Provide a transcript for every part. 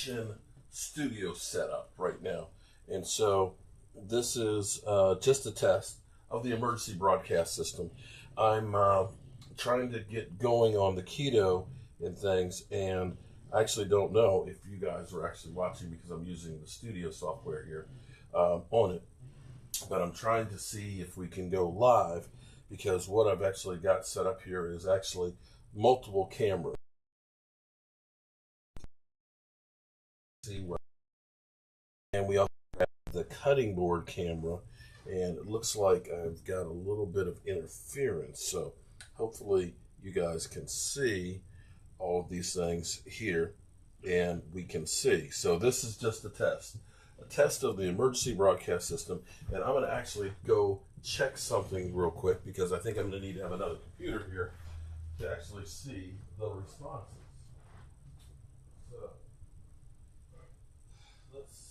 kitchen studio setup right now. And so this is just a test of the emergency broadcast system. I'm trying to get going on the keto and things, and I actually don't know if you guys are actually watching because I'm using the studio software here on it. But I'm trying to see if we can go live, because what I've actually got set up here is actually multiple cameras. And we also have the cutting board camera, and it looks like I've got a little bit of interference. So hopefully you guys can see all of these things here, and we can see. So this is just a test of the emergency broadcast system, and I'm going to actually go check something real quick, because I think I'm going to need to have another computer here to actually see the responses. So let's see.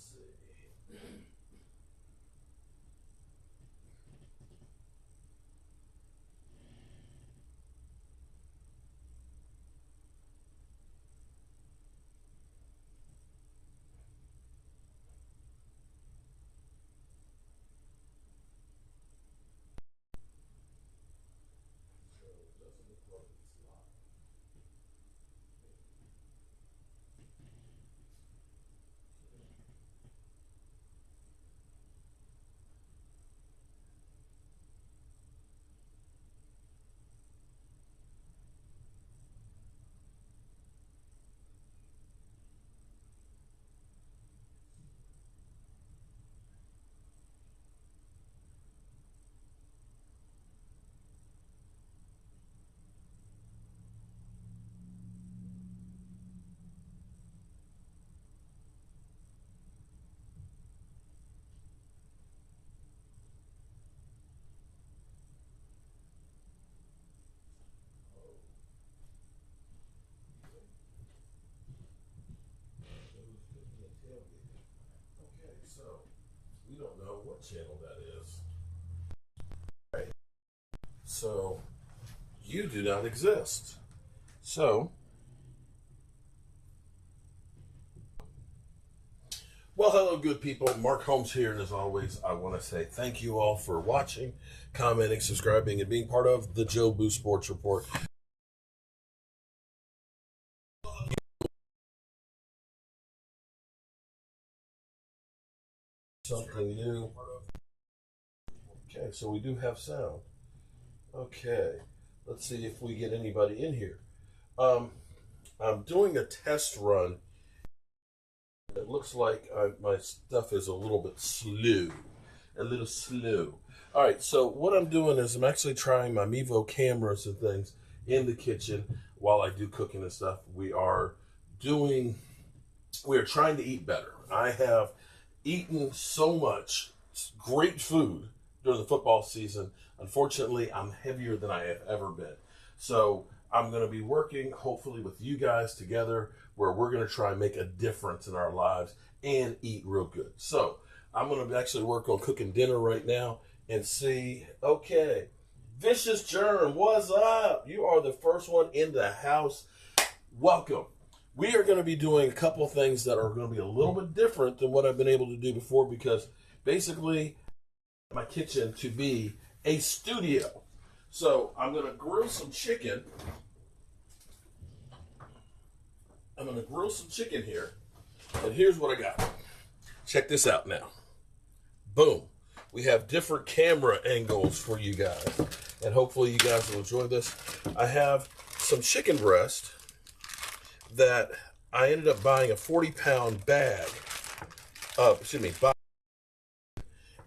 Okay, so we don't know what channel that is. Right. So you do not exist. So, well, hello, good people. Mark Holmes here, and as always, I want to say thank you all for watching, commenting, subscribing, and being part of the Jobu Sports Report. Something new. Okay, so we do have sound. Okay, let's see if we get anybody in here. I'm doing a test run. It looks like my stuff is a little bit slow. A little slow. All right, so what I'm doing is I'm actually trying my Mevo cameras and things in the kitchen while I do cooking and stuff. We are trying to eat better. I have eaten so much great food during the football season. Unfortunately, I'm heavier than I have ever been. So I'm going to be working, hopefully, with you guys together, where we're going to try and make a difference in our lives and eat real good. So I'm going to actually work on cooking dinner right now and see. Okay, Vicious Germ, what's up? You are the first one in the house. Welcome. We are going to be doing a couple of things that are going to be a little bit different than what I've been able to do before, because basically my kitchen to be a studio. So I'm going to grill some chicken. I'm going to grill some chicken here. And here's what I got. Check this out now. Boom. We have different camera angles for you guys. And hopefully you guys will enjoy this. I have some chicken breast that I ended up buying a 40-pound bag.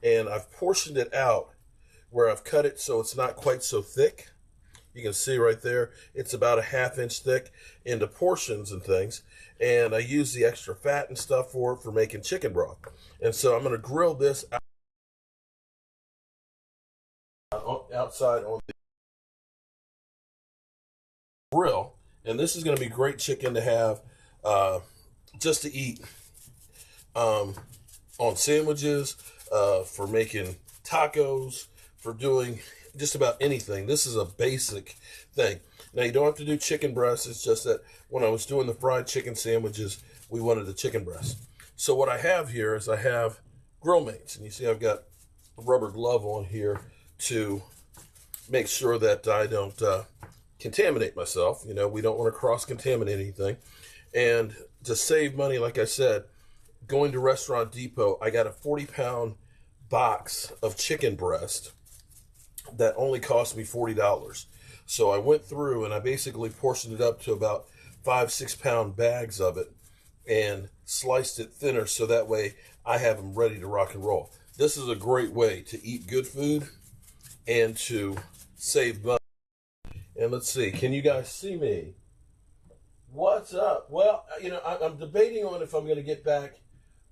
And I've portioned it out where I've cut it so it's not quite so thick. You can see right there, it's about a ½ inch thick into portions and things. And I use the extra fat and stuff for making chicken broth. And so I'm going to grill this outside on the grill. And this is going to be great chicken to have just to eat on sandwiches, for making tacos, for doing just about anything. This is a basic thing. Now, you don't have to do chicken breast. It's just that when I was doing the fried chicken sandwiches we wanted the chicken breast. So what I have here is I have grill mates, and you see I've got a rubber glove on here to make sure that I don't contaminate myself. You know, we don't want to cross-contaminate anything. And to save money, like I said, going to Restaurant Depot, I got a 40-pound box of chicken breast that only cost me $40. So I went through and I basically portioned it up to about 5-6 pound bags of it and sliced it thinner so that way I have them ready to rock and roll. This is a great way to eat good food and to save money. And let's see, can you guys see me? What's up? Well, you know, I'm debating on if I'm going to get back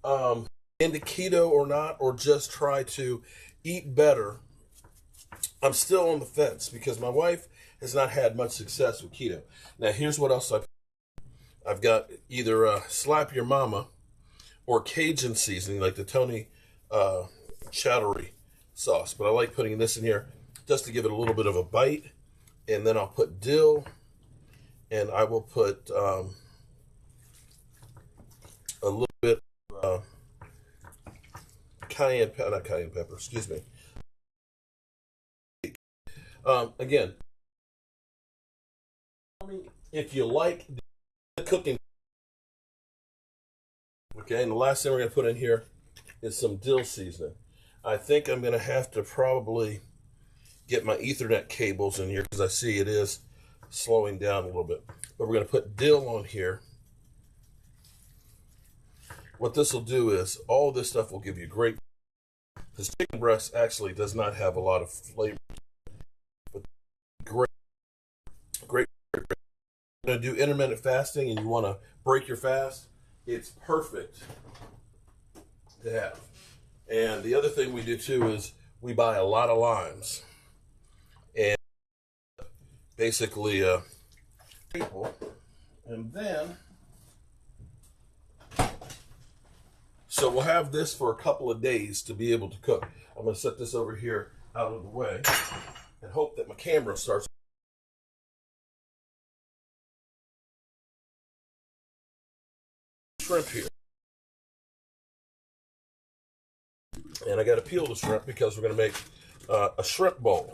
into keto or not, or just try to eat better. I'm still on the fence because my wife has not had much success with keto. Now, here's what else I've got: either Slap Your Mama or Cajun seasoning, like the Tony Chowdery sauce. But I like putting this in here just to give it a little bit of a bite. And then I'll put dill, and I will put a little bit of not cayenne pepper, excuse me. Again, if you like the cooking. Okay, and the last thing we're going to put in here is some dill seasoning. I think I'm going to have to probably get my Ethernet cables in here because I see it is slowing down a little bit. But we're going to put dill on here. What this will do is all this stuff will give you great, because chicken breast actually does not have a lot of flavor. But great. You're going to do intermittent fasting and you want to break your fast, it's perfect to have. And the other thing we do too is we buy a lot of limes. And basically, and then, so we'll have this for a couple of days to be able to cook. I'm going to set this over here out of the way and hope that my camera starts. Shrimp here. And I got to peel the shrimp because we're going to make a shrimp bowl.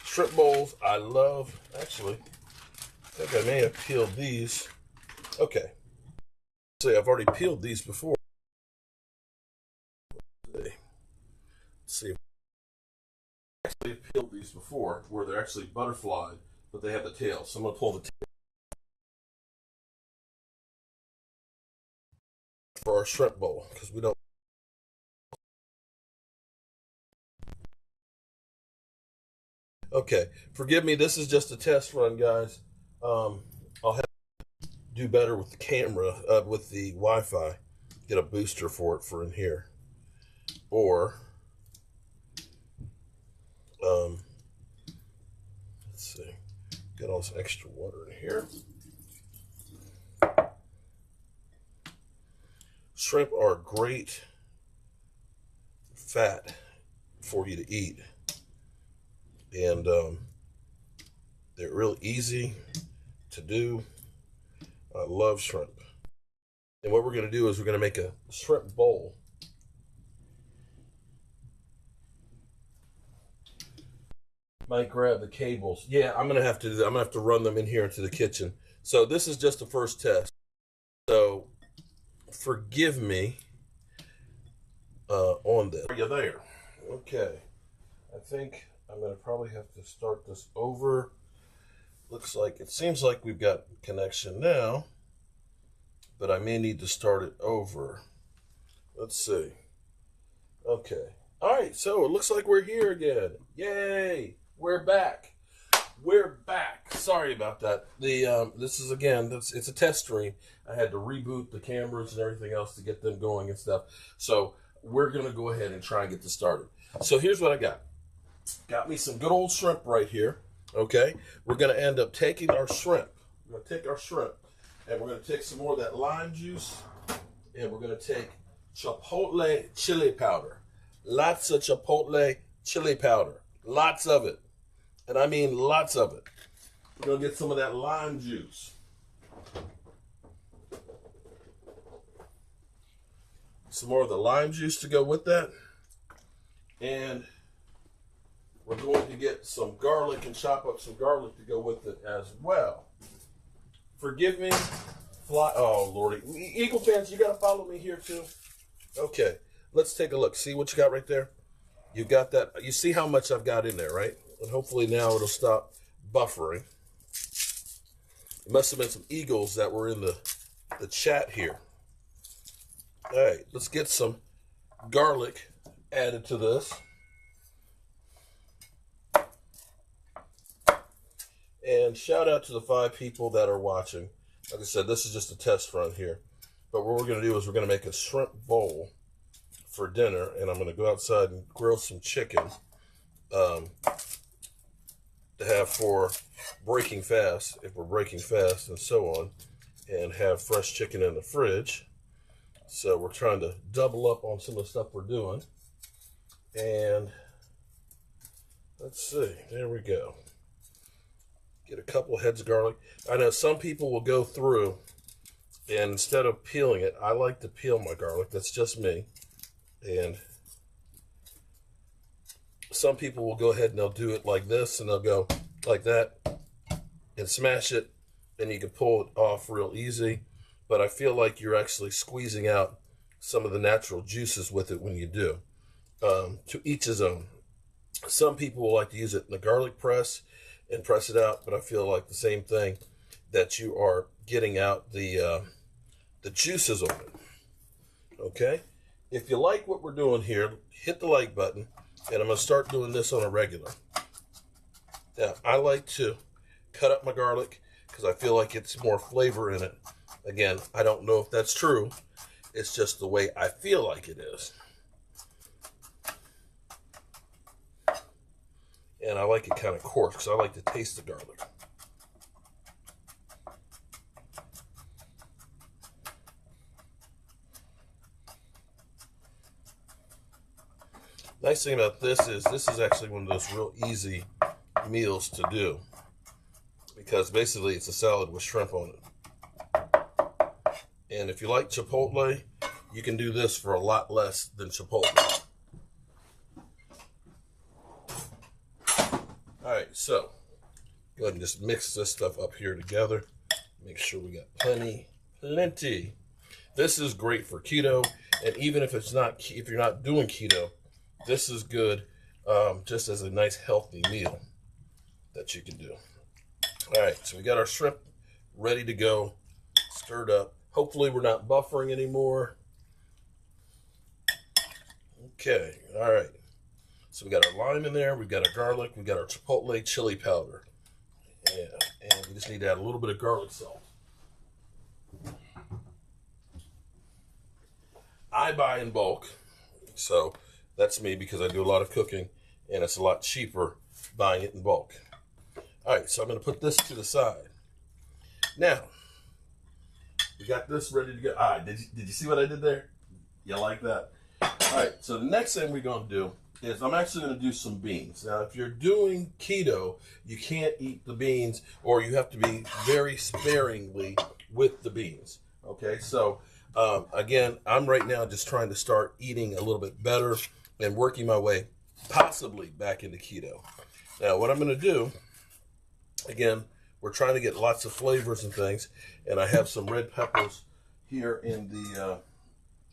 Shrimp bowls, I love. Actually, I think I may have peeled these. Okay. See, I've already peeled these before. Let's see. I actually peeled these before where they're actually butterflied, but they have the tail. So I'm going to pull the tail for our shrimp bowl because we don't. Okay, forgive me. This is just a test run, guys. I'll have to do better with the camera, with the Wi-Fi. Get a booster for it for in here, or let's see. Got all this extra water in here. Shrimp are great fat for you to eat. And they're real easy to do. I love shrimp. And what we're going to do is we're going to make a shrimp bowl. Might grab the cables. Yeah, I'm going to have to do that. I'm going to have to run them in here into the kitchen. So this is just the first test. So forgive me on this. Are you there? Okay. I think I'm going to probably have to start this over. Looks like, it seems like we've got connection now, but I may need to start it over. Let's see. Okay. All right, so it looks like we're here again. Yay! We're back. We're back. Sorry about that. This is, again, it's a test stream. I had to reboot the cameras and everything else to get them going and stuff. So we're going to go ahead and try and get this started. So here's what I got. Got me some good old shrimp right here. Okay, we're going to end up taking our shrimp. We're going to take our shrimp, and we're going to take some more of that lime juice, and we're going to take chipotle chili powder. Lots of chipotle chili powder. Lots of it. And I mean lots of it. We're going to get some of that lime juice. some more of the lime juice to go with that. And we're going to get some garlic and chop up some garlic to go with it as well. Forgive me. Oh, Lordy. Eagle fans, you got to follow me here too. Okay, let's take a look. See what you got right there? You got that. You see how much I've got in there, right? And hopefully now it'll stop buffering. It must have been some eagles that were in the chat here. All right, let's get some garlic added to this. And shout out to the 5 people that are watching. Like I said, this is just a test run here. But what we're going to do is we're going to make a shrimp bowl for dinner. And I'm going to go outside and grill some chicken to have for breaking fast, if we're breaking fast and so on. And have fresh chicken in the fridge. So we're trying to double up on some of the stuff we're doing. And let's see. There we go. Get a couple heads of garlic. I know some people will go through and instead of peeling it, I like to peel my garlic. That's just me. And some people will go ahead and they'll do it like this and they'll go like that and smash it and you can pull it off real easy. But I feel like you're actually squeezing out some of the natural juices with it when you do. To each his own. Some people will like to use it in the garlic press and press it out, but I feel like the same thing, that you are getting out the juices on it. Okay? If you like what we're doing here, hit the like button, and I'm going to start doing this on a regular. Now, I like to cut up my garlic because I feel like it's more flavor in it. Again, I don't know if that's true. It's just the way I feel like it is. And I like it kind of coarse because I like to taste the garlic. Nice thing about this is actually one of those real easy meals to do. Because basically it's a salad with shrimp on it. And if you like Chipotle, you can do this for a lot less than Chipotle. Alright, so go ahead and just mix this stuff up here together. Make sure we got plenty. This is great for keto, and even if you're not doing keto, this is good just as a nice healthy meal that you can do. Alright, so we got our shrimp ready to go, stirred up. Hopefully we're not buffering anymore. Okay, alright. So we got our lime in there, we've got our garlic, we've got our chipotle chili powder. Yeah, and we just need to add a little bit of garlic salt. I buy in bulk, so that's me because I do a lot of cooking and it's a lot cheaper buying it in bulk. All right, so I'm going to put this to the side. Now, we got this ready to go. All right, did you see what I did there? You like that? All right, so the next thing we're going to do is I'm actually going to do some beans. Now, if you're doing keto, you can't eat the beans, or you have to be very sparingly with the beans. Okay, so again, I'm right now just trying to start eating a little bit better and working my way possibly back into keto. Now, what I'm going to do, again, we're trying to get lots of flavors and things, and I have some red peppers here in the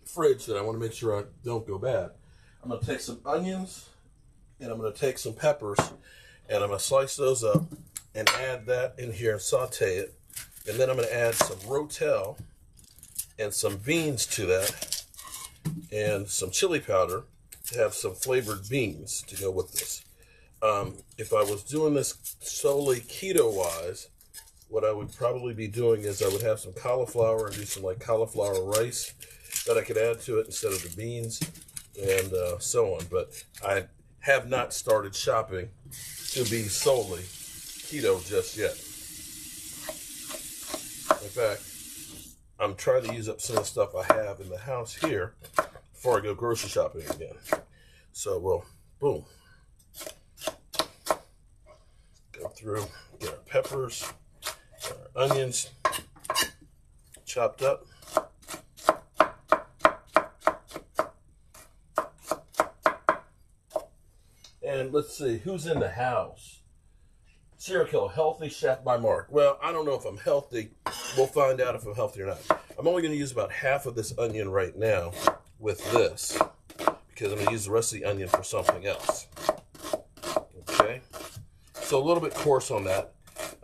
fridge that I want to make sure I don't go bad. I'm going to take some onions, and I'm going to take some peppers, and I'm going to slice those up and add that in here and saute it. And then I'm going to add some Rotel and some beans to that, and some chili powder to have some flavored beans to go with this. If I was doing this solely keto-wise, what I would probably be doing is I would have some cauliflower and do some like cauliflower rice that I could add to it instead of the beans, and so on. But I have not started shopping to be solely keto just yet. In fact, I'm trying to use up some of the stuff I have in the house here before I go grocery shopping again. So we'll, boom, go through, get our peppers, our onions chopped up. And let's see, who's in the house? Serial Killer, Healthy Chef by Mark. Well, I don't know if I'm healthy. We'll find out if I'm healthy or not. I'm only going to use about half of this onion right now with this, because I'm going to use the rest of the onion for something else. Okay, so a little bit coarse on that.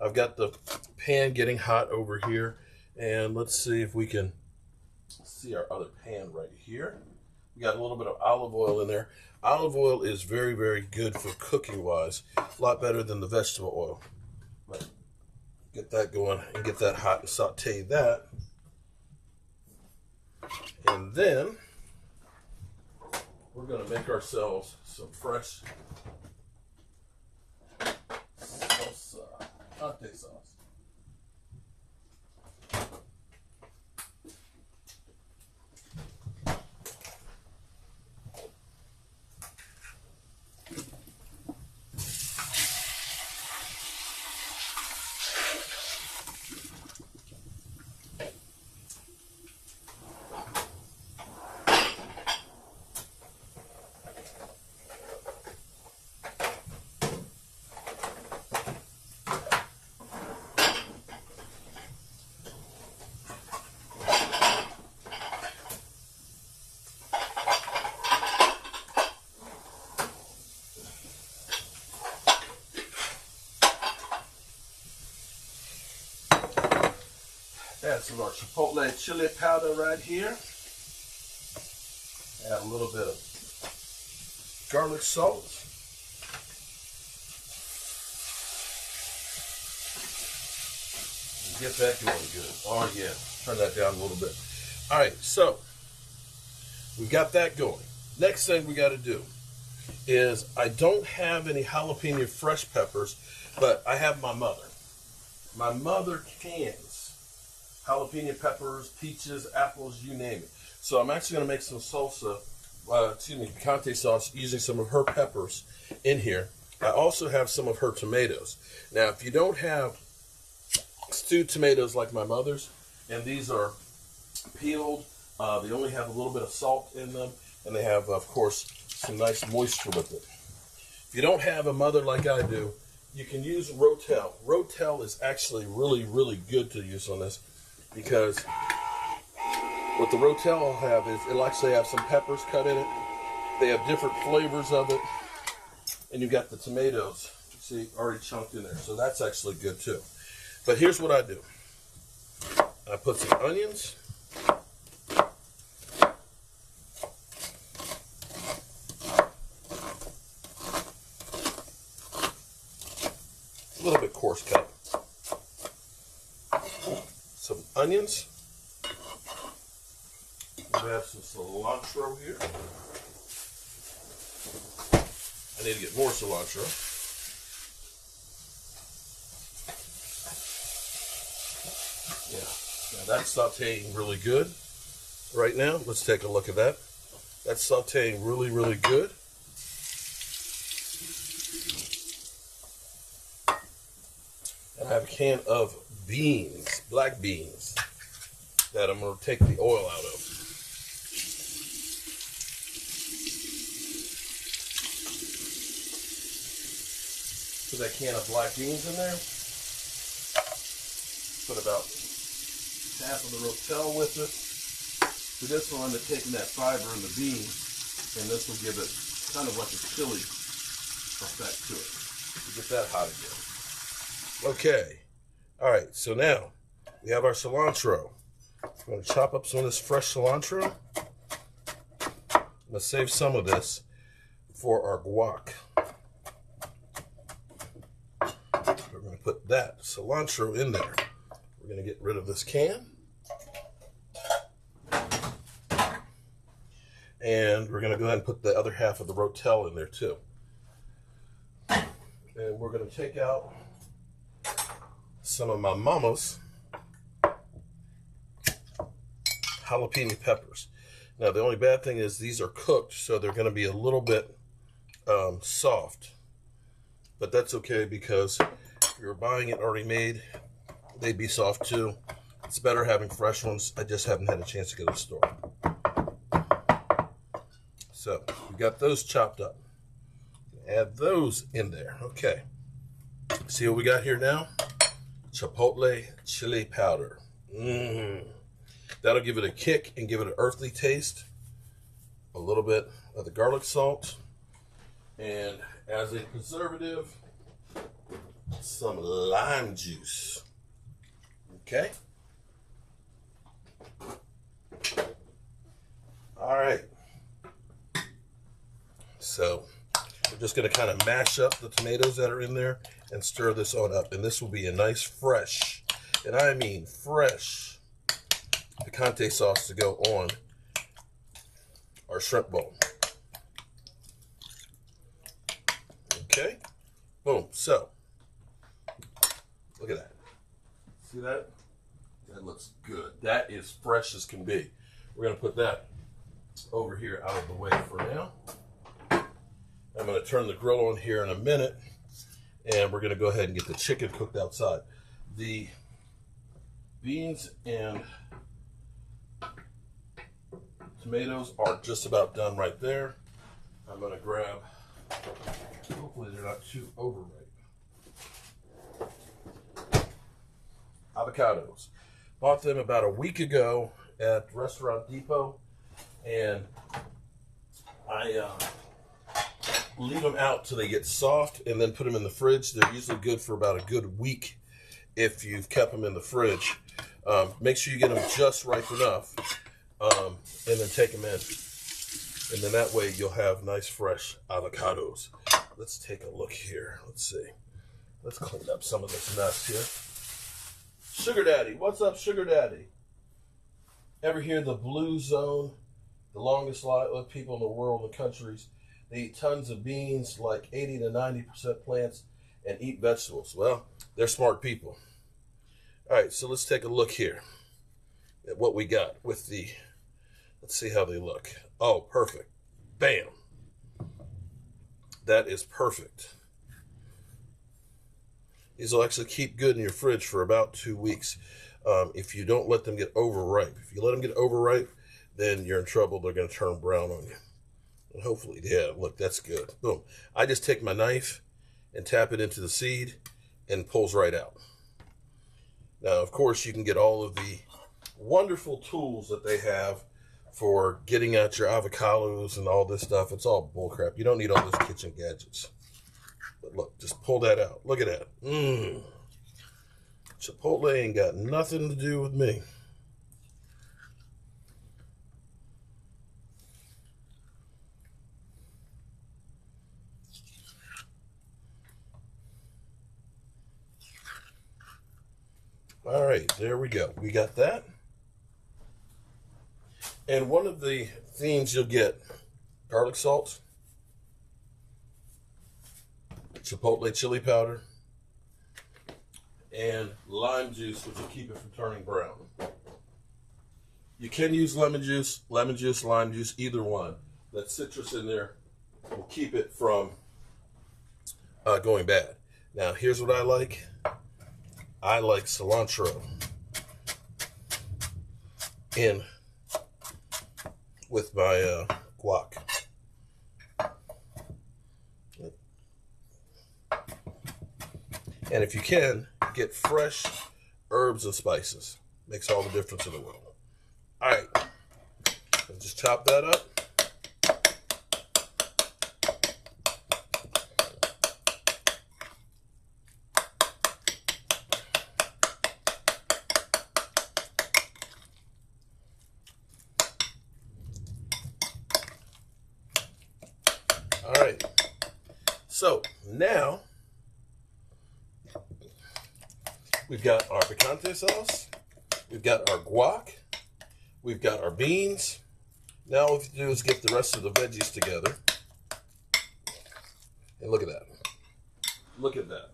I've got the pan getting hot over here, and let's see if we can see our other pan right here. We got a little bit of olive oil in there. Olive oil is very, very good for cooking wise. A lot better than the vegetable oil. But get that going and get that hot and saute that. And then we're going to make ourselves some fresh salsa, picante sauce. Add some more chipotle chili powder right here. Add a little bit of garlic salt. And get that going good. Oh yeah, turn that down a little bit. All right, so we got that going. Next thing we got to do is, I don't have any jalapeno fresh peppers, but I have my mother. My mother cans jalapeno peppers, peaches, apples, you name it. So I'm actually going to make some salsa, picante sauce, using some of her peppers in here. I also have some of her tomatoes. Now, if you don't have stewed tomatoes like my mother's, and these are peeled, they only have a little bit of salt in them, and they have, of course, some nice moisture with it. If you don't have a mother like I do, you can use Rotel. Rotel is actually really, really good to use on this, because what the Rotel will have is it'll actually have some peppers cut in it. They have different flavors of it. And you've got the tomatoes, see, already chunked in there. So that's actually good too. But here's what I do. I put some onions. A little bit coarse cut. Some onions. We have some cilantro here. I need to get more cilantro. Yeah, now that's sauteing really good right now. Let's take a look at that. That's sauteing really, really good. And I have a can of beans, black beans, that I'm going to take the oil out of. Put that can of black beans in there. Put about half of the Rotel with it. So this will end up taking that fiber in the bean, and this will give it kind of like a chili effect to it. Get that hot again. Okay. All right, so now we have our cilantro. I'm going to chop up some of this fresh cilantro. I'm going to save some of this for our guac. We're going to put that cilantro in there. We're going to get rid of this can. And we're going to go ahead and put the other half of the Rotel in there too. And we're going to take out some of my mama's jalapeno peppers. Now, the only bad thing is these are cooked, so they're going to be a little bit soft. But that's okay, because if you're buying it already made, they'd be soft too. It's better having fresh ones. I just haven't had a chance to go to the store. So we got those chopped up. Add those in there. Okay. See what we got here now? Chipotle chili powder. That'll give it a kick and give it an earthly taste. A little bit of the garlic salt. And as a preservative, some lime juice. Okay. All right. So we're just going to kind of mash up the tomatoes that are in there and stir this on up. And this will be a nice fresh, and I mean fresh, picante sauce to go on our shrimp bowl. Okay. Boom. So look at that. See that? That looks good. That is fresh as can be. We're going to put that over here out of the way for now. I'm going to turn the grill on here in a minute, and we're going to go ahead and get the chicken cooked outside. The beans and tomatoes are just about done right there. I'm going to grab, hopefully they're not too overripe, avocados. Bought them about a week ago at Restaurant Depot, and I leave them out till they get soft and then put them in the fridge. They're usually good for about a good week if you've kept them in the fridge. Make sure you get them just ripe enough, and then take them in. And then that way you'll have nice fresh avocados. Let's take a look here. Let's see. Let's clean up some of this mess here. Sugar Daddy, what's up, Sugar Daddy? Ever hear the blue zone? The longest lived people in the world, in the countries. They eat tons of beans, like 80 to 90% plants, and eat vegetables. Well, they're smart people. All right, so let's take a look here at what we got with the, let's see how they look. Oh, perfect. Bam. That is perfect. These will actually keep good in your fridge for about 2 weeks if you don't let them get overripe. If you let them get overripe, then you're in trouble. They're going to turn brown on you. And hopefully, yeah, look, that's good. Boom. I just take my knife and tap it into the seed and it pulls right out. Now, of course, you can get all of the wonderful tools that they have for getting out your avocados and all this stuff. It's all bullcrap. You don't need all those kitchen gadgets. But look, just pull that out. Look at that. Chipotle ain't got nothing to do with me. All right, there we go. We got that. And one of the things you'll get, garlic salt, chipotle chili powder, and lime juice, which will keep it from turning brown. You can use lemon juice, lime juice, either one. That citrus in there will keep it from going bad. Now, here's what I like. I like cilantro in with my guac. And if you can, get fresh herbs and spices. Makes all the difference in the world. All right, let's just chop that up. All right, so now we've got our picante sauce, we've got our guac, we've got our beans. Now all we have to do is get the rest of the veggies together. And look at that. Look at that.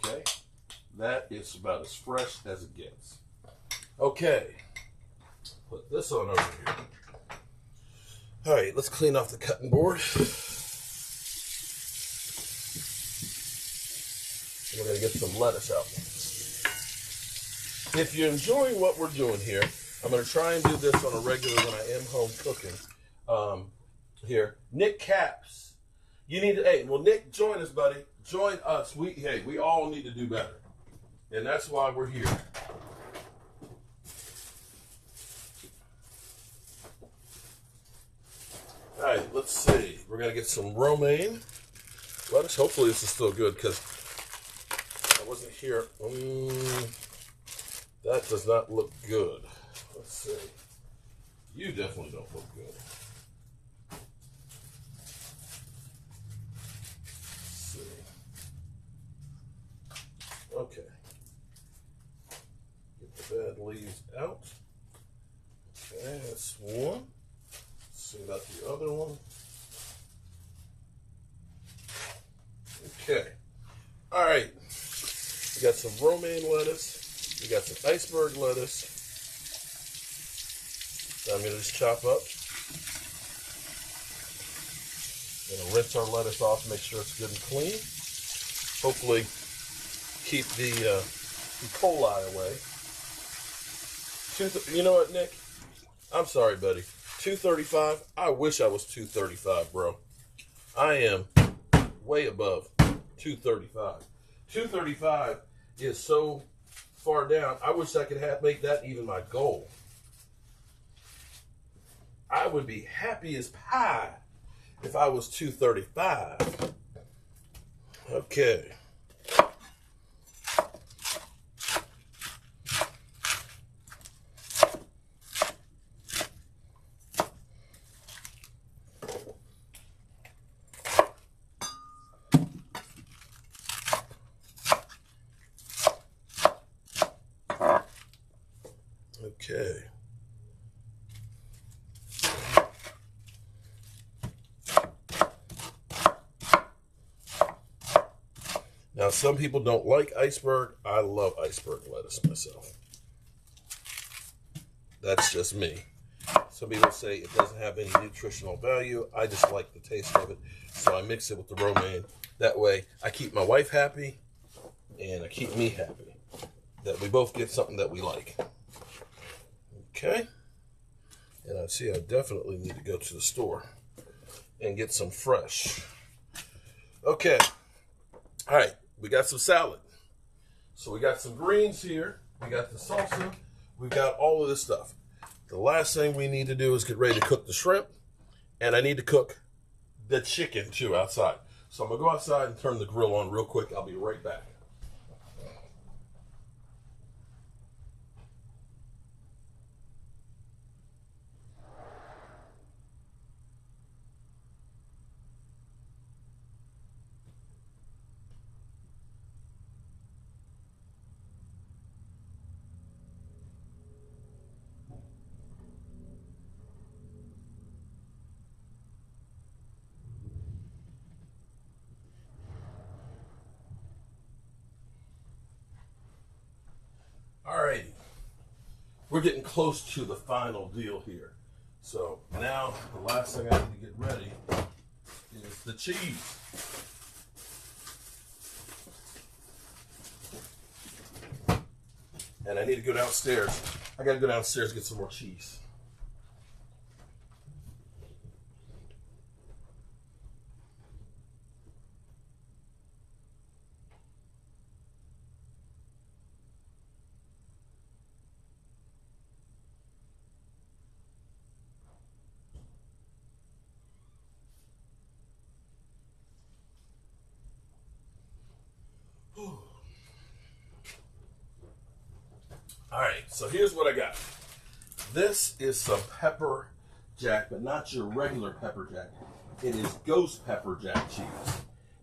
Okay, that is about as fresh as it gets. Okay, put this on over here. All right, let's clean off the cutting board. We're going to get some lettuce out. If you're enjoying what we're doing here, I'm going to try and do this on a regular when I am home cooking. Here, Nick Caps. You need to, hey, well, Nick, join us, buddy. Join us. We all need to do better. And that's why we're here. All right, let's see. We're going to get some romaine lettuce. Hopefully this is still good because I wasn't here. That does not look good. Let's see. You definitely don't look good. Let's see. Okay. Get the bad leaves out. Okay, that's one. Let's see about the other one. Okay. All right. We got some romaine lettuce. We got some iceberg lettuce. So I'm going to just chop up. Going to rinse our lettuce off, make sure it's good and clean. Hopefully keep the E. coli away. You know what, Nick? I'm sorry, buddy. 235? I wish I was 235, bro. I am way above 235. 235 is so far down. I wish I could make that even my goal. I would be happy as pie if I was 235. Okay. Okay. Now, some people don't like iceberg. I love iceberg lettuce myself. That's just me. Some people say it doesn't have any nutritional value. I just like the taste of it, so I mix it with the romaine. That way, I keep my wife happy, and I keep me happy. That we both get something that we like. Okay? And I see I definitely need to go to the store and get some fresh. Okay. All right. We got some salad. So we got some greens here. We got the salsa. We got all of this stuff. The last thing we need to do is get ready to cook the shrimp. And I need to cook the chicken too outside. So I'm going to go outside and turn the grill on real quick. I'll be right back. Alrighty, we're getting close to the final deal here. So now the last thing I need to get ready is the cheese. And I need to go downstairs. I gotta go downstairs and get some more cheese. All right, so here's what I got. This is some pepper jack, but not your regular pepper jack. It is ghost pepper jack cheese.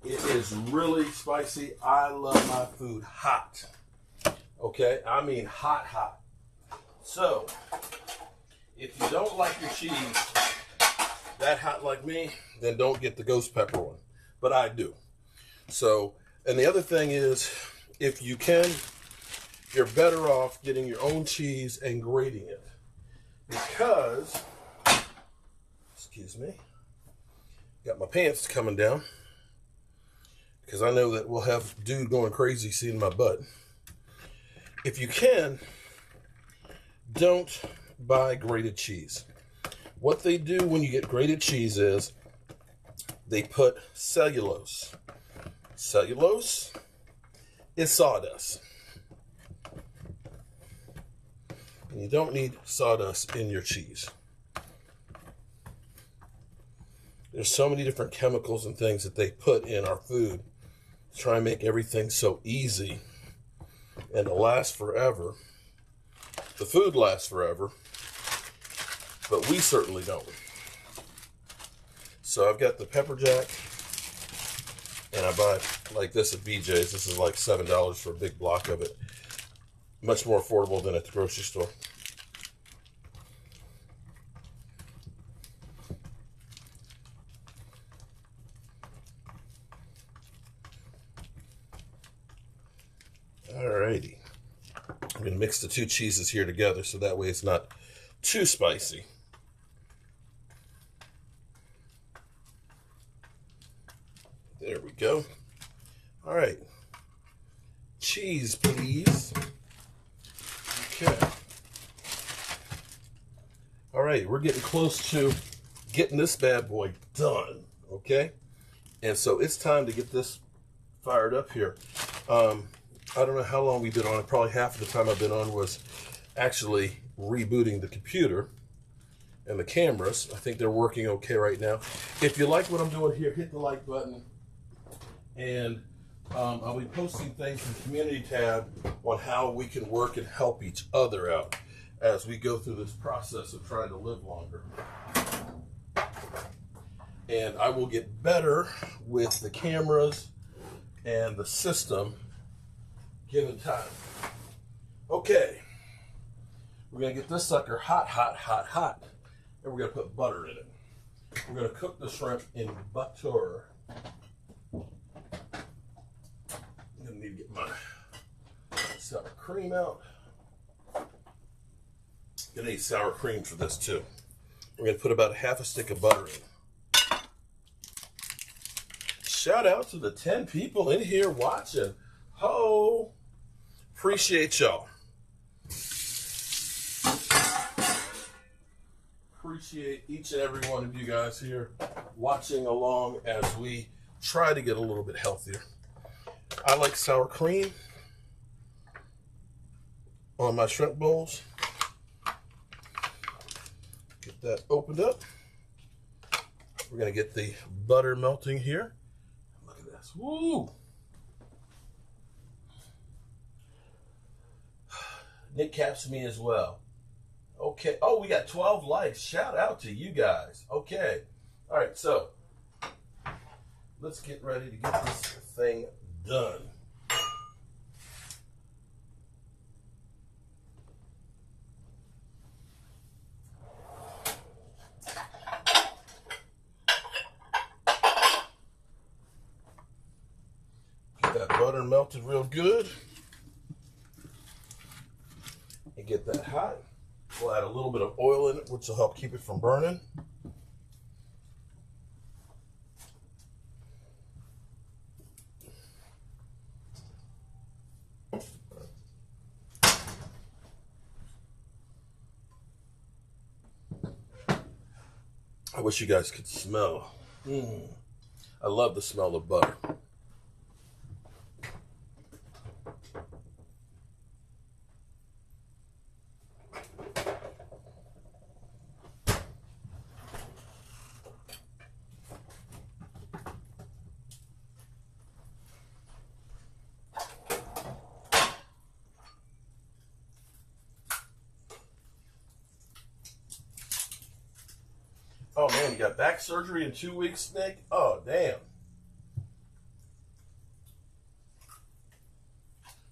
It is really spicy. I love my food hot. Okay, I mean hot, hot. So, if you don't like your cheese that hot like me, then don't get the ghost pepper one. But I do. So, and the other thing is, if you can, you're better off getting your own cheese and grating it. Because, excuse me, got my pants coming down. Because I know that we'll have dude going crazy seeing my butt. If you can, don't buy grated cheese. What they do when you get grated cheese is they put cellulose. Cellulose is sawdust. And you don't need sawdust in your cheese. There's so many different chemicals and things that they put in our food to try and make everything so easy and to last forever. The food lasts forever, but we certainly don't. So I've got the pepper jack, and I buy like this at BJ's. This is like $7 for a big block of it. Much more affordable than at the grocery store. Alrighty. I'm going to mix the two cheeses here together so that way it's not too spicy. There we go. All right. Cheese, please. Okay. All right, we're getting close to getting this bad boy done, okay? And so it's time to get this fired up here. I don't know how long we've been on it. Probably half of the time I've been on was actually rebooting the computer and the cameras. I think they're working okay right now. If you like what I'm doing here, hit the like button. And I'll be posting things in the community tab on how we can work and help each other out as we go through this process of trying to live longer. And I will get better with the cameras and the system given time. Okay, we're gonna get this sucker hot, hot, hot, hot, and we're gonna put butter in it. We're gonna cook the shrimp in butter. I'm gonna need to get my sour cream out. Gonna need sour cream for this too. We're gonna put about half a stick of butter in. Shout out to the 10 people in here watching. Ho! Appreciate y'all. Appreciate each and every one of you guys here watching along as we try to get a little bit healthier. I like sour cream on my shrimp bowls. Get that opened up. We're going to get the butter melting here. Look at this. Woo! Nick caps me as well. Okay. Oh, we got 12 likes. Shout out to you guys. Okay. All right. So let's get ready to get this thing done. Get that butter melted real good. And get that hot. We'll add a little bit of oil in it, which will help keep it from burning. I wish you guys could smell. I love the smell of butter. Oh man, you got back surgery in 2 weeks, Nick? Oh, damn.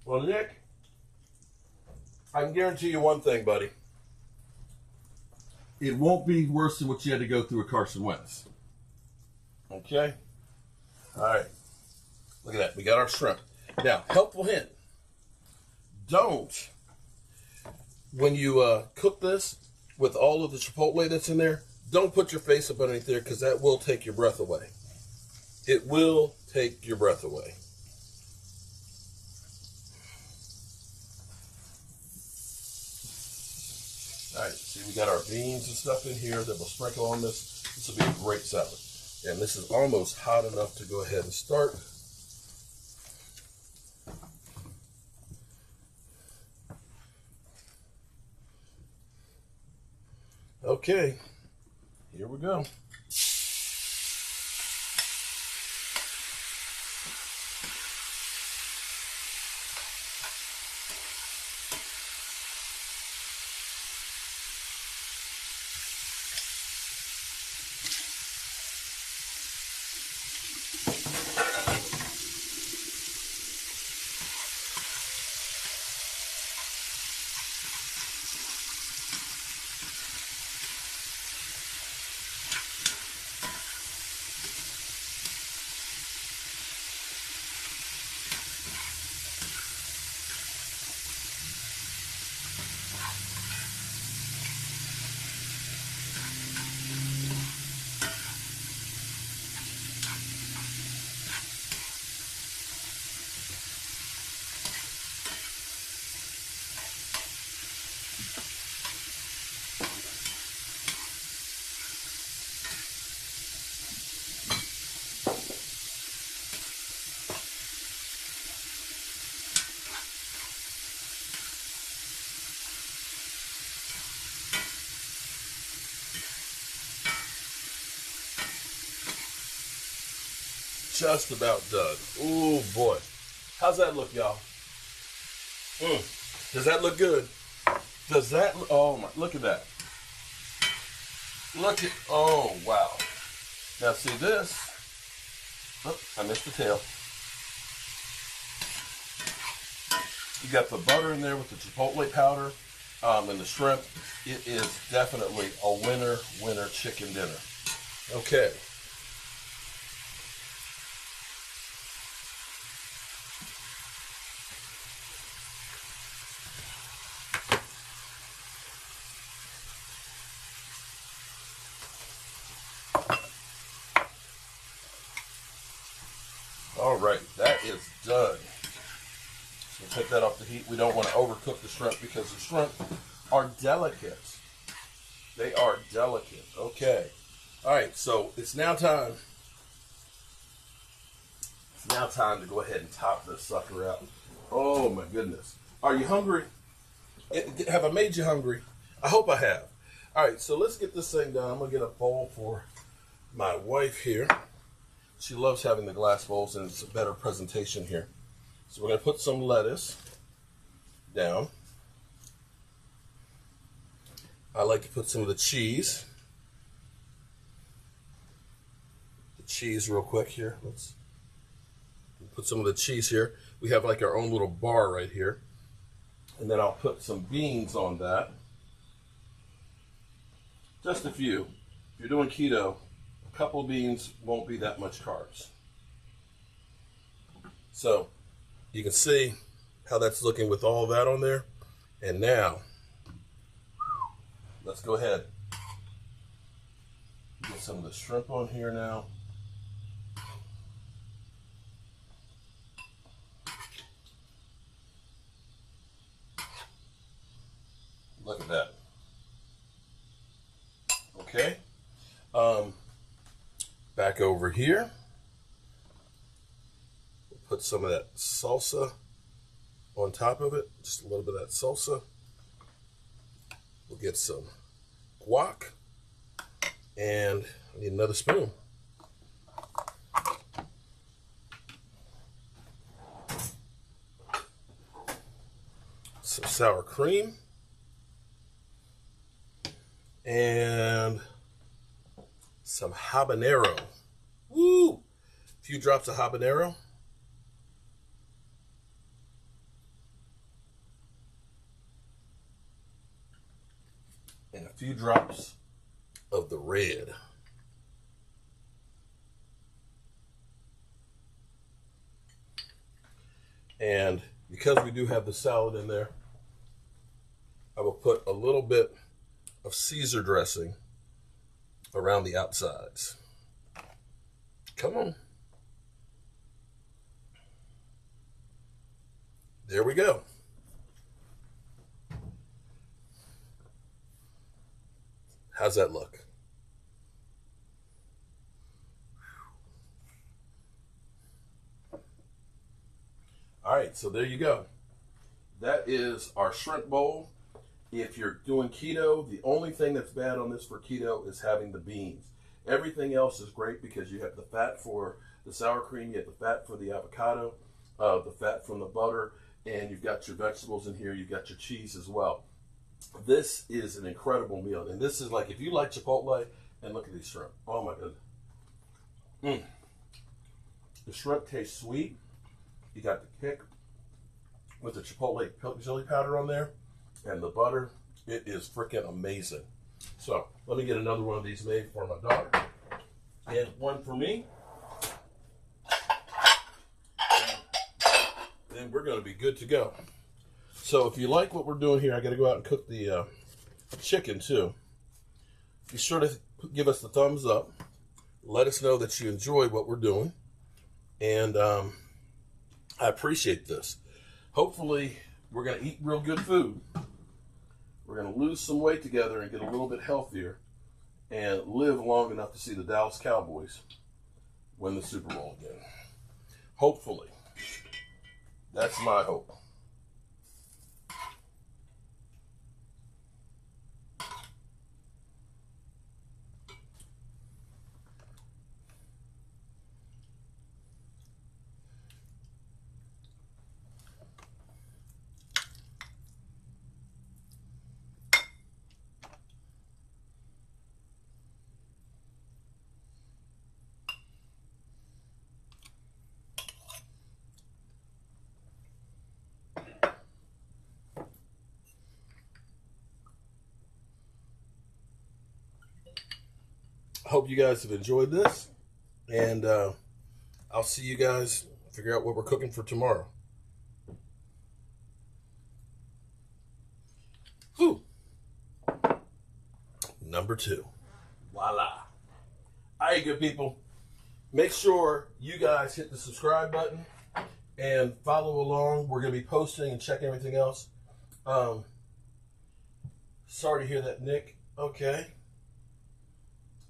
Well, Nick, I can guarantee you one thing, buddy. It won't be worse than what you had to go through with Carson Wentz. Okay? All right. Look at that. We got our shrimp. Now, helpful hint. Don't, when you cook this with all of the chipotle that's in there, don't put your face up underneath there because that will take your breath away. It will take your breath away. All right, see, we got our beans and stuff in here that we'll sprinkle on this. This will be a great salad. And this is almost hot enough to go ahead and start. Okay, here we go. Just about done. Oh boy. How's that look, y'all? Does that look good? Does that, oh my, look at that. Look at, oh wow. Now see this. Oh, I missed the tail. You got the butter in there with the chipotle powder and the shrimp. It is definitely a winner chicken dinner. Okay. All right, that is done. So take that off the heat. We don't want to overcook the shrimp because the shrimp are delicate. They are delicate. Okay. All right, so it's now time. It's now time to go ahead and top this sucker out. Oh my goodness. Are you hungry? Have I made you hungry? I hope I have. All right, so let's get this thing done. I'm going to get a bowl for my wife here. She loves having the glass bowls, and it's a better presentation here. So we're going to put some lettuce down. I like to put some of the cheese. The cheese real quick here. Let's put some of the cheese here. We have like our own little bar right here. And then I'll put some beans on that. Just a few. If you're doing keto, a couple of beans won't be that much carbs. So you can see how that's looking with all that on there. And now, let's go ahead. Get some of the shrimp on here now. Look at that. Okay. Back over here. We'll put some of that salsa on top of it. Just a little bit of that salsa. We'll get some guac. And I need another spoon. Some sour cream. And some habanero. Woo! A few drops of habanero. And a few drops of the red. And because we do have the salad in there, I will put a little bit of Caesar dressing around the outsides. Come on. There we go. How's that look? right, so there you go. That is our shrimp bowl. If you're doing keto, the only thing that's bad on this for keto is having the beans. Everything else is great because you have the fat for the sour cream, you have the fat for the avocado, the fat from the butter, and you've got your vegetables in here, you've got your cheese as well. This is an incredible meal. And this is like, if you like Chipotle, and look at these shrimp. Oh my goodness. The shrimp tastes sweet. You got the kick with the Chipotle chili powder on there and the butter. It is freaking amazing. So let me get another one of these made for my daughter and one for me. Then we're going to be good to go. So if you like what we're doing here, I got to go out and cook the chicken too. Be sure to give us the thumbs up. Let us know that you enjoy what we're doing. And I appreciate this. Hopefully, we're going to eat real good food. We're going to lose some weight together and get a little bit healthier and live long enough to see the Dallas Cowboys win the Super Bowl again. Hopefully. That's my hope. Hope you guys have enjoyed this, and I'll see you guys figure out what we're cooking for tomorrow. Whew. Number 2. Voila. All right, good people. Make sure you guys hit the subscribe button and follow along. We're going to be posting and checking everything else. Sorry to hear that, Nick. Okay.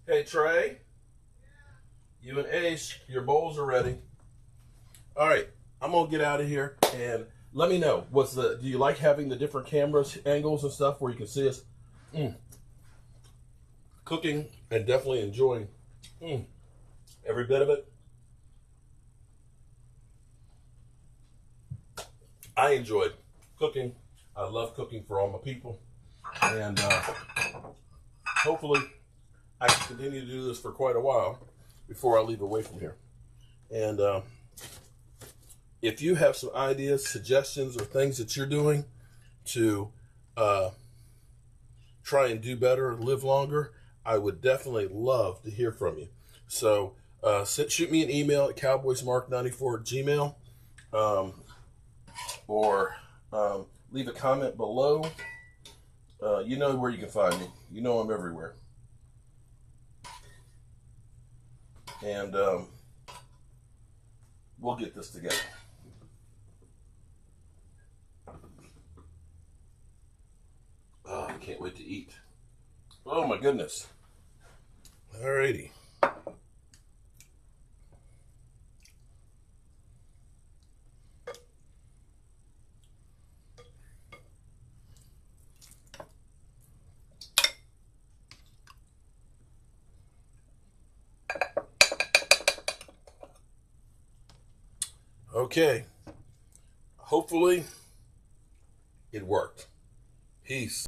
Hey, Trey. You and Ace, your bowls are ready. All right, I'm gonna get out of here and let me know. Do you like having the different cameras angles and stuff where you can see us cooking and definitely enjoying every bit of it? I enjoyed cooking. I love cooking for all my people, and hopefully I can continue to do this for quite a while before I leave away from here. And if you have some ideas, suggestions, or things that you're doing to try and do better and live longer, I would definitely love to hear from you. So shoot me an email at cowboysmark94@gmail.com, or leave a comment below. You know where you can find me. You know I'm everywhere. And we'll get this together. Oh, I can't wait to eat. Oh my goodness. Alrighty. Okay. Hopefully it worked. Peace.